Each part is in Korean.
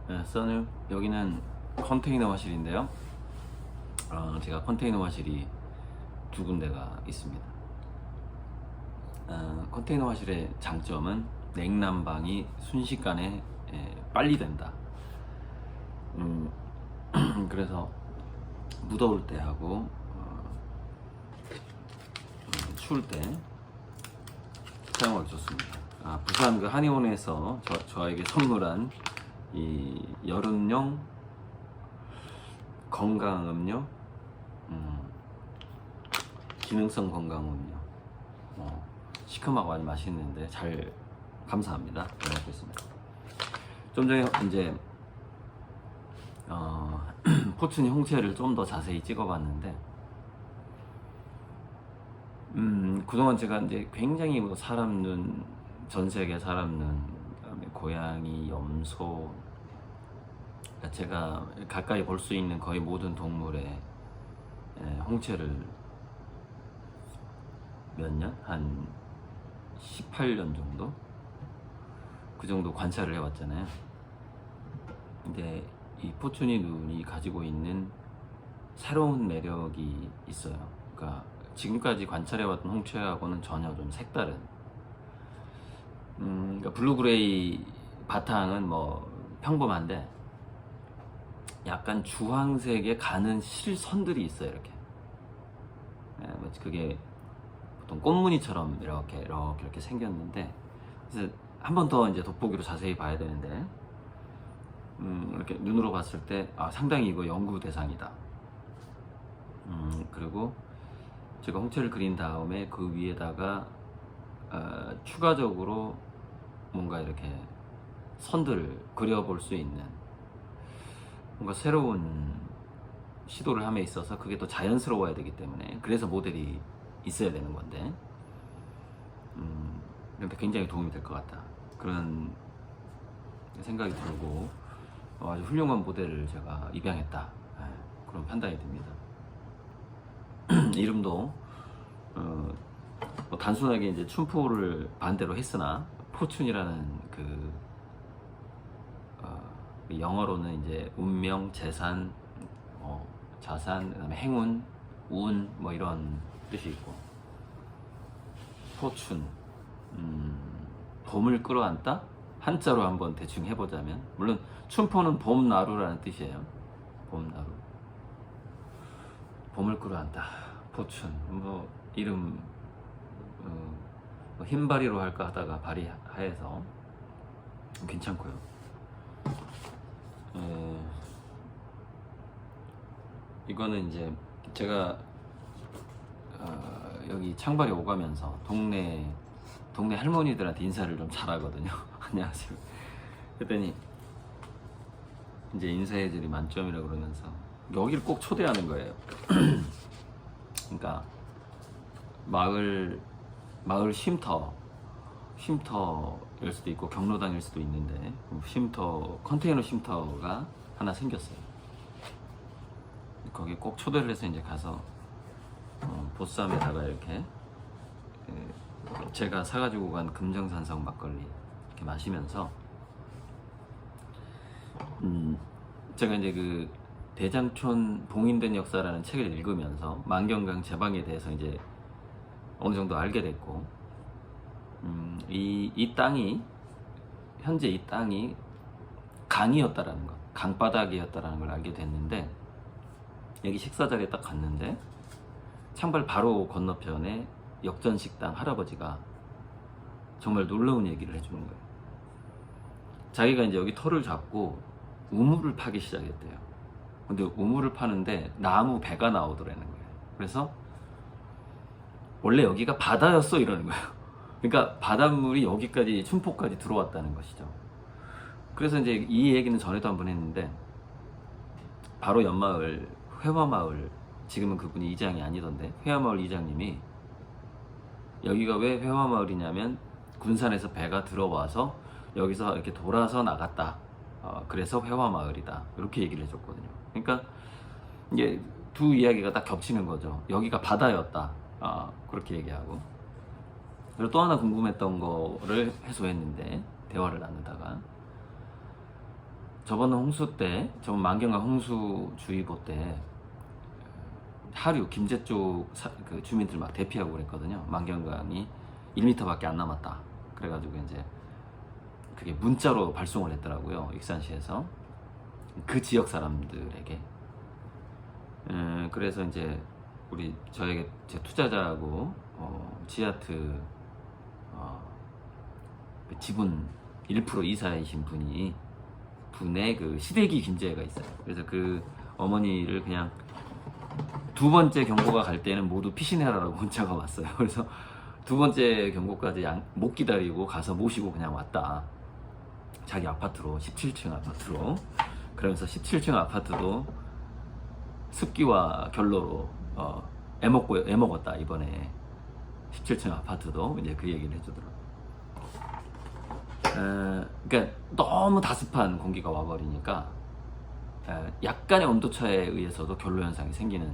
네, 써님, 여기는 컨테이너 화실인데요. 제가 컨테이너 화실이 두 군데가 있습니다. 컨테이너 화실의 장점은 냉난방이 순식간에 빨리 된다. 음, 그래서 무더울 때 하고 추울 때 사용하기 좋습니다. 부산 그 한의원에서 저에게 선물한 이 여름용 건강음료, 기능성 건강음료, 시큼하고 아주 맛있는데 잘 감사합니다. 잘 먹겠습니다. 좀 전에 이제 포춘이 홍채를 좀 더 자세히 찍어봤는데, 그동안 제가 이제 굉장히 뭐 사람 눈, 전 세계 사람 눈, 그다음에 고양이, 염소, 그러니까 제가 가까이 볼 수 있는 거의 모든 동물의 홍채를 몇 년? 한 18년 정도? 그 정도 관찰을 해왔잖아요. 근데 이 포춘이 눈이 가지고 있는 새로운 매력이 있어요. 그러니까 지금까지 관찰해왔던 홍채하고는 전혀 좀 색다른. 그러니까 블루그레이 바탕은 뭐 평범한데 약간 주황색에 가는 실선들이 있어요. 이렇게. 그게 보통 꽃무늬처럼 이렇게 생겼는데, 그래서 한 번 더 이제 돋보기로 자세히 봐야 되는데, 이렇게 눈으로 봤을 때 상당히 이거 연구 대상이다. 그리고 제가 홍채를 그린 다음에 그 위에다가 추가적으로 뭔가 이렇게 선들을 그려볼 수 있는 뭔가 새로운 시도를 함에 있어서 그게 또 자연스러워야 되기 때문에, 그래서 모델이 있어야 되는 건데, 그런데 굉장히 도움이 될 것 같다, 그런 생각이 들고 아주 훌륭한 모델을 제가 입양했다, 그런 판단이 듭니다. 이름도 뭐 단순하게 이제 춘포를 반대로 했으나 포춘이라는 그 영어로는 이제 운명, 재산, 자산, 그다음에 행운, 운, 뭐 이런 뜻이 있고, 포춘, 봄을 끌어안다? 한자로 한번 대충 해보자면, 물론 춘포는 봄나루라는 뜻이에요. 봄나루, 봄을 끌어안다, 포춘, 뭐 이름 뭐 흰바리로 할까 하다가 바리하에서 괜찮고요. 이거는 이제 제가 여기 창발에 오가면서 동네 할머니들한테 인사를 좀 잘하거든요. 안녕하세요. 그랬더니 이제 인사해줄이 만점이라 그러면서 여기를 꼭 초대하는 거예요. 그러니까 마을 쉼터일 수도 있고 경로당일 수도 있는데, 컨테이너 쉼터가 하나 생겼어요. 거기 꼭 초대를 해서 이제 가서 보쌈에다가 이렇게 제가 사가지고 간 금정산성 막걸리 이렇게 마시면서, 제가 이제 그 대장촌 봉인된 역사라는 책을 읽으면서 만경강 제방에 대해서 이제 어느 정도 알게 됐고, 이 땅이, 현재 이 땅이 강이었다라는 것, 강바닥이었다라는 걸 알게 됐는데, 여기 식사 자리에 딱 갔는데 창발 바로 건너편에 역전식당 할아버지가 정말 놀라운 얘기를 해주는 거예요. 자기가 이제 여기 터를 잡고 우물을 파기 시작했대요. 근데 우물을 파는데 나무 배가 나오더라는 거예요. 그래서 원래 여기가 바다였어 이러는 거예요. 그러니까 바닷물이 여기까지, 춘포까지 들어왔다는 것이죠. 그래서 이제 이 얘기는 전에도 한번 했는데, 바로 옆마을 회화마을, 지금은 그분이 이장이 아니던데, 회화마을 이장님이 여기가 왜 회화마을이냐면 군산에서 배가 들어와서 여기서 이렇게 돌아서 나갔다, 그래서 회화마을이다, 이렇게 얘기를 해줬거든요. 그러니까 이게 두 이야기가 딱 겹치는 거죠. 여기가 바다였다, 그렇게 얘기하고. 그리고 또 하나 궁금했던 거를 해소했는데, 대화를 나누다가 저번 홍수 때, 저번 만경강 홍수주의보 때 하류 김제 쪽 그 주민들 막 대피하고 그랬거든요. 만경강이 1m밖에 안 남았다. 그래가지고 이제 그게 문자로 발송을 했더라고요. 익산시에서 그 지역 사람들에게. 그래서 이제 우리 저에게 제 투자자하고 지하트 그 지분 1% 이사이신 분의 그 시래기 김제가 있어요. 그래서 그 어머니를 그냥 두 번째 경고가 갈 때는 모두 피신해라라고 문자가 왔어요. 그래서 두 번째 경고까지 못 기다리고 가서 모시고 그냥 왔다. 자기 아파트로, 17층 아파트로. 그러면서 17층 아파트도 습기와 결로로 애먹었다 이번에. 17층 아파트도 이제 그 얘기를 해주더라고요. 그러니까 너무 다습한 공기가 와버리니까 약간의 온도차에 의해서도 결로 현상이 생기는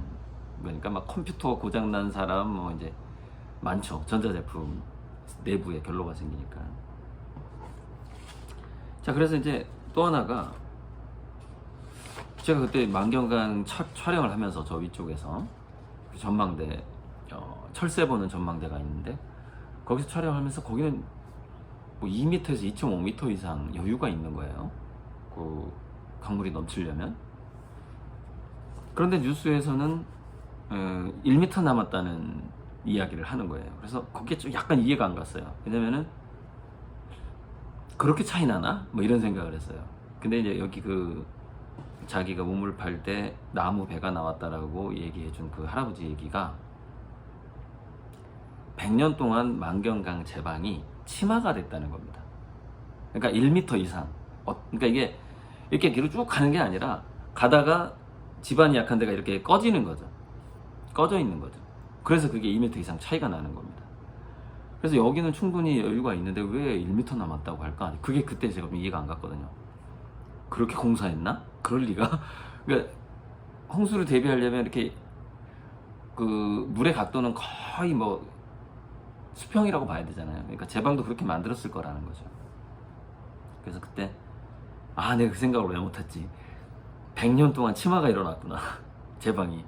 거니까 막 컴퓨터 고장난 사람 뭐 이제 많죠. 전자제품 내부에 결로가 생기니까. 자, 그래서 이제 또 하나가 제가 그때 만경강 촬영을 하면서 저 위쪽에서 그 전망대 철새 보는 전망대가 있는데 거기서 촬영하면서 거기는 뭐 2m에서 2.5m 이상 여유가 있는 거예요. 그 강물이 넘치려면. 그런데 뉴스에서는 1m 남았다는 이야기를 하는 거예요. 그래서 거기에 좀 약간 이해가 안 갔어요. 왜냐면은 그렇게 차이 나나? 뭐 이런 생각을 했어요. 근데 이제 여기 그 자기가 우물 팔 때 나무 배가 나왔다라고 얘기해준 그 할아버지 얘기가 100년 동안 만경강 제방이 침하가 됐다는 겁니다. 그러니까 1m 이상. 그러니까 이게 이렇게 뒤로 쭉 가는 게 아니라 가다가 지반이 약한 데가 이렇게 꺼지는 거죠. 꺼져 있는 거죠. 그래서 그게 2m 이상 차이가 나는 겁니다. 그래서 여기는 충분히 여유가 있는데 왜 1m 남았다고 할까? 그게 그때 제가 이해가 안 갔거든요. 그렇게 공사했나? 그럴 리가? 그러니까 홍수를 대비하려면 이렇게 그 물의 각도는 거의 뭐 수평이라고 봐야 되잖아요. 그러니까 제방도 그렇게 만들었을 거라는 거죠. 그래서 그때 내가 그 생각을 왜 못했지? 100년 동안 침하가 일어났구나. 제방이.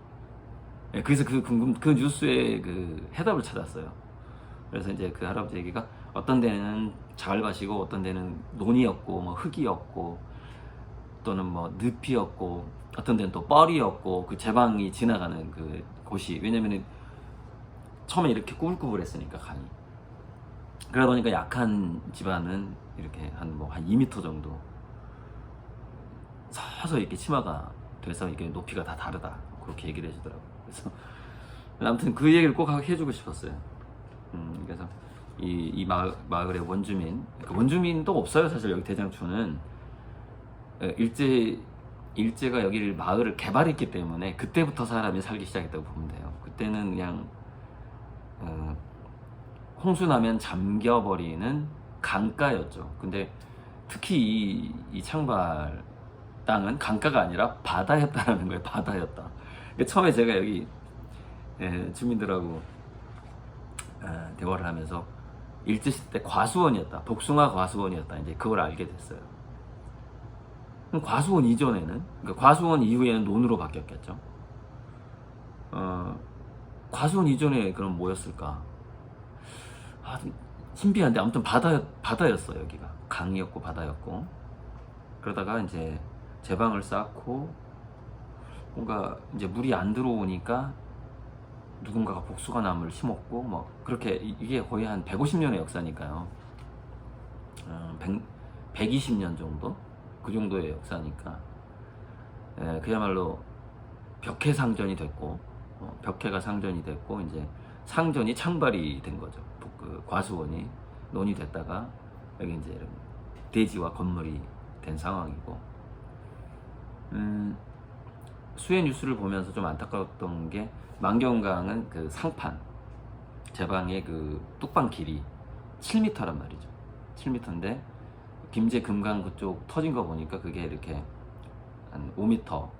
그래서 그 뉴스에 그 해답을 찾았어요. 그래서 이제 그 할아버지 얘기가 어떤 데는 자갈밭이고 어떤 데는 논이었고 뭐 흙이었고 또는 뭐 늪이었고 어떤 데는 또 뻘이었고 그 제방이 지나가는 그 곳이, 왜냐면은 처음에 이렇게 꾸불꾸불했으니까 강이. 그러다 보니까 약한 집안은 이렇게 한 2m 정도 서서히 이렇게 치마가 돼서 이게 높이가 다 다르다, 그렇게 얘기를 해주더라고요. 그래서 아무튼 그 얘기를 꼭 해주고 싶었어요. 그래서 이 마을의 원주민도 없어요. 사실 여기 대장초는 일제가 여기를 마을을 개발했기 때문에 그때부터 사람이 살기 시작했다고 보면 돼요. 그때는 그냥 홍수 나면 잠겨버리는 강가였죠. 근데 특히 이 창발 땅은 강가가 아니라 바다였다라는 거예요. 바다였다. 처음에 제가 여기 주민들하고 대화를 하면서 일제시대 때 과수원이었다, 복숭아 과수원이었다, 이제 그걸 알게 됐어요. 그럼 과수원 이전에는, 그러니까 과수원 이후에는 논으로 바뀌었겠죠. 과수원 이전에 그럼 뭐였을까? 좀 신비한데 아무튼 바다였어요. 여기가 강이었고 바다였고. 그러다가 이제 제방을 쌓고 뭔가 이제 물이 안 들어오니까 누군가가 복숭아나무를 심었고 뭐 그렇게, 이게 거의 한 150년의 역사니까요. 120년 정도? 그 정도의 역사니까 그야말로 벽해상전이 됐고 벽해가 상전이 됐고 이제 상전이 창발이 된 거죠. 그 과수원이 논이 됐다가 여기 이제 대지와 건물이 된 상황이고. 수해 뉴스를 보면서 좀 안타까웠던 게 만경강은 그 상판 제방의 그 뚝방 길이 7m란 말이죠. 7m인데 김제 금강 그쪽 터진 거 보니까 그게 이렇게 한 5m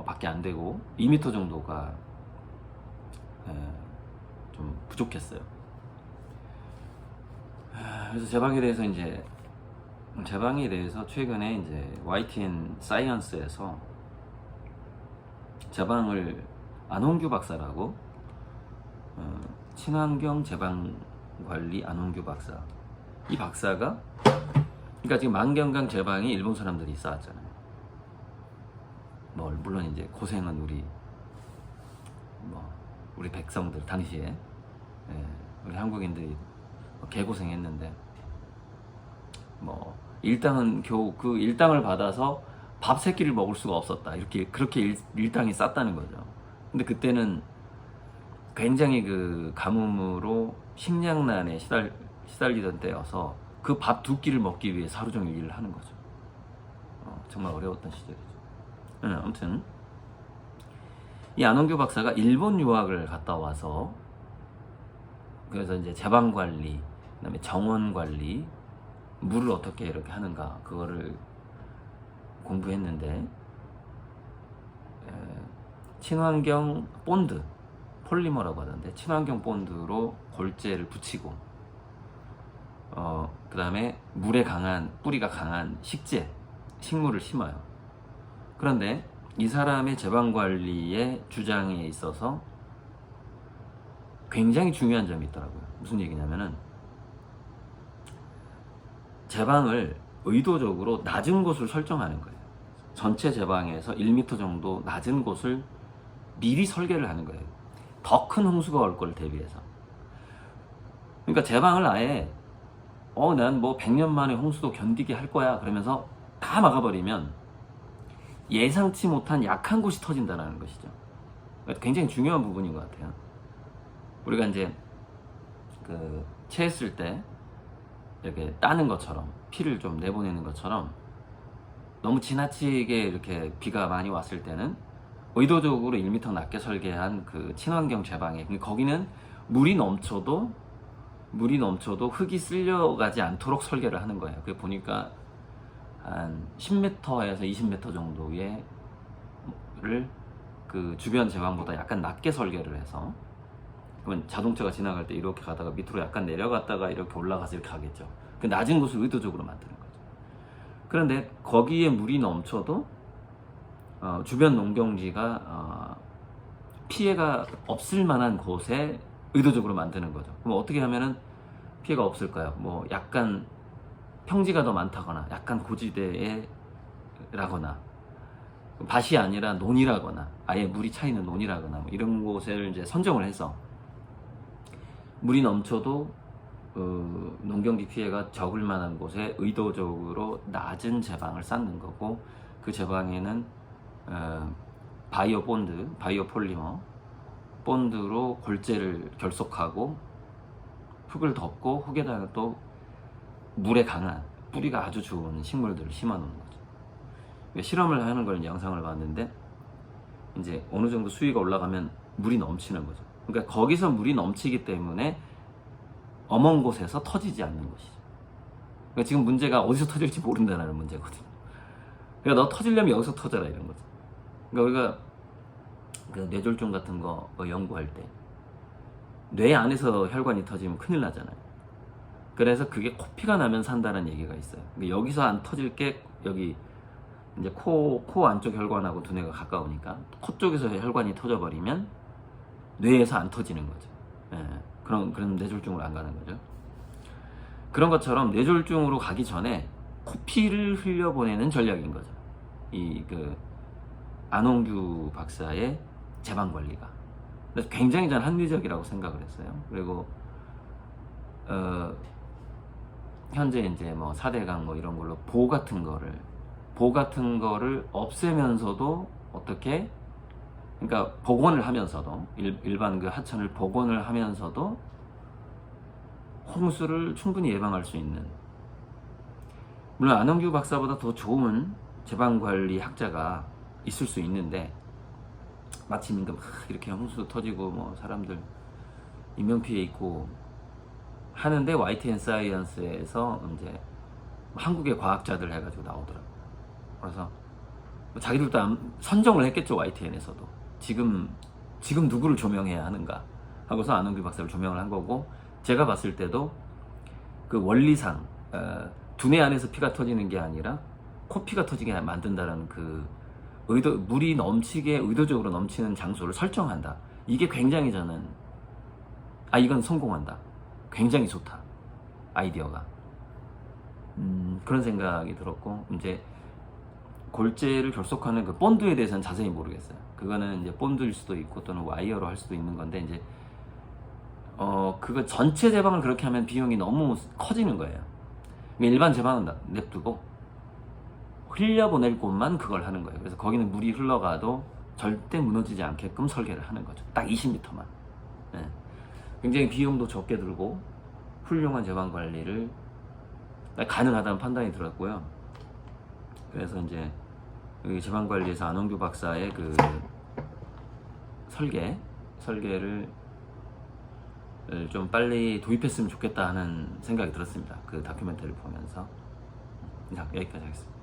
밖에 안 되고 2m 정도가 좀 부족했어요. 그래서 제방에 대해서 이제 제방에 대해서 최근에 이제 YTN 사이언스에서 제방을 안홍규 박사라고 친환경 제방 관리 안홍규 박사, 이 박사가 그러니까 지금 만경강 제방이 일본 사람들이 쌓았잖아요. 뭐 물론 이제 고생은 우리 백성들 당시에, 우리 한국인들이 개고생했는데 뭐 일당은 겨우 그 일당을 받아서 밥 세 끼를 먹을 수가 없었다, 이렇게 그렇게 일당이 쌌다는 거죠. 근데 그때는 굉장히 그 가뭄으로 식량난에 시달리던 때여서 그 밥 두 끼를 먹기 위해 하루 종일 일을 하는 거죠. 정말 어려웠던 시절이죠. 아무튼 이 안홍규 박사가 일본 유학을 갔다 와서 그래서 이제 제방 관리, 그다음에 정원 관리, 물을 어떻게 이렇게 하는가, 그거를 공부했는데 친환경 본드, 폴리머라고 하던데 친환경 본드로 골재를 붙이고 그 다음에 물에 강한, 뿌리가 강한 식물을 심어요. 그런데 이 사람의 제방관리의 주장에 있어서 굉장히 중요한 점이 있더라고요. 무슨 얘기냐면은 제방을 의도적으로 낮은 곳을 설정하는 거예요. 전체 제방에서 1m 정도 낮은 곳을 미리 설계를 하는 거예요. 더 큰 홍수가 올 걸 대비해서. 그러니까 제방을 아예 난 뭐 100년 만에 홍수도 견디게 할 거야 그러면서 다 막아버리면 예상치 못한 약한 곳이 터진다는 것이죠. 굉장히 중요한 부분인 것 같아요. 우리가 이제 그 체했을 때 이렇게 따는 것처럼, 피를 좀 내보내는 것처럼 너무 지나치게 이렇게 비가 많이 왔을 때는 의도적으로 1m 낮게 설계한 그 친환경 제방에, 거기는 물이 넘쳐도 흙이 쓸려가지 않도록 설계를 하는 거예요. 그게 보니까 한 10m에서 20m 정도의 그 주변 제방보다 약간 낮게 설계를 해서, 그러면 자동차가 지나갈 때 이렇게 가다가 밑으로 약간 내려갔다가 이렇게 올라가서 이렇게 가겠죠. 그 낮은 곳을 의도적으로 만드는 거죠. 그런데 거기에 물이 넘쳐도 주변 농경지가 피해가 없을 만한 곳에 의도적으로 만드는 거죠. 그럼 어떻게 하면은 피해가 없을까요? 뭐 약간 평지가 더 많다거나, 약간 고지대에 라거나, 밭이 아니라 논이라거나, 아예 물이 차 있는 논이라거나, 뭐 이런 곳을 이제 선정을 해서 물이 넘쳐도 농경지 피해가 적을 만한 곳에 의도적으로 낮은 제방을 쌓는 거고, 그 제방에는 바이오 본드, 바이오 폴리머 본드로 골재를 결속하고 흙을 덮고, 흙에다가 또 물에 강한, 뿌리가 아주 좋은 식물들을 심어 놓는 거죠. 실험을 하는 걸 영상을 봤는데 이제 어느 정도 수위가 올라가면 물이 넘치는 거죠. 그러니까 거기서 물이 넘치기 때문에 엄한 곳에서 터지지 않는 것이죠. 그러니까 지금 문제가 어디서 터질지 모른다는 문제거든요. 그러니까 너 터지려면 여기서 터져라, 이런 거죠. 그러니까 우리가 그 뇌졸중 같은 거 연구할 때 뇌 안에서 혈관이 터지면 큰일 나잖아요. 그래서 그게 코피가 나면 산다는 얘기가 있어요. 그러니까 여기서 안 터질 게, 여기 이제 코 안쪽 혈관하고 두뇌가 가까우니까 코 쪽에서 혈관이 터져버리면 뇌에서 안 터지는 거죠. 그럼 뇌졸중으로 안 가는 거죠. 그런 것처럼 뇌졸중으로 가기 전에 코피를 흘려보내는 전략인 거죠. 이 그 안홍규 박사의 제방 관리가. 그래서 굉장히 저는 합리적이라고 생각을 했어요. 그리고 현재 이제 뭐 4대강 뭐 이런 걸로 보 같은 거를 없애면서도, 어떻게, 그러니까 복원을 하면서도, 일반 그 하천을 복원을 하면서도 홍수를 충분히 예방할 수 있는, 물론 안홍규 박사보다 더 좋은 제방관리 학자가 있을 수 있는데, 마침 이렇게 홍수 터지고 뭐 사람들 인명피해 있고 하는데 YTN 사이언스에서 이제 한국의 과학자들 해가지고 나오더라고요. 그래서 자기들도 선정을 했겠죠. YTN에서도 지금 누구를 조명해야 하는가 하고서 안홍규 박사를 조명을 한 거고, 제가 봤을 때도 그 원리상 두뇌 안에서 피가 터지는 게 아니라 코피가 터지게 만든다는 그 물이 넘치게 의도적으로 넘치는 장소를 설정한다. 이게 굉장히 저는 이건 성공한다. 굉장히 좋다. 아이디어가. 그런 생각이 들었고, 이제 골재를 결속하는 그 본드에 대해서는 자세히 모르겠어요. 그거는 이제 본드일 수도 있고 또는 와이어로 할 수도 있는 건데, 이제 그거 전체 제방을 그렇게 하면 비용이 너무 커지는 거예요. 일반 제방은 냅두고 흘려보낼 곳만 그걸 하는 거예요. 그래서 거기는 물이 흘러가도 절대 무너지지 않게끔 설계를 하는 거죠. 딱 20m만. 네. 굉장히 비용도 적게 들고 훌륭한 제방 관리를 가능하다는 판단이 들었고요. 그래서 이제 제방 관리에서 안홍규 박사의 그 설계를 좀 빨리 도입했으면 좋겠다 하는 생각이 들었습니다. 그 다큐멘터리를 보면서. 자, 여기까지 하겠습니다.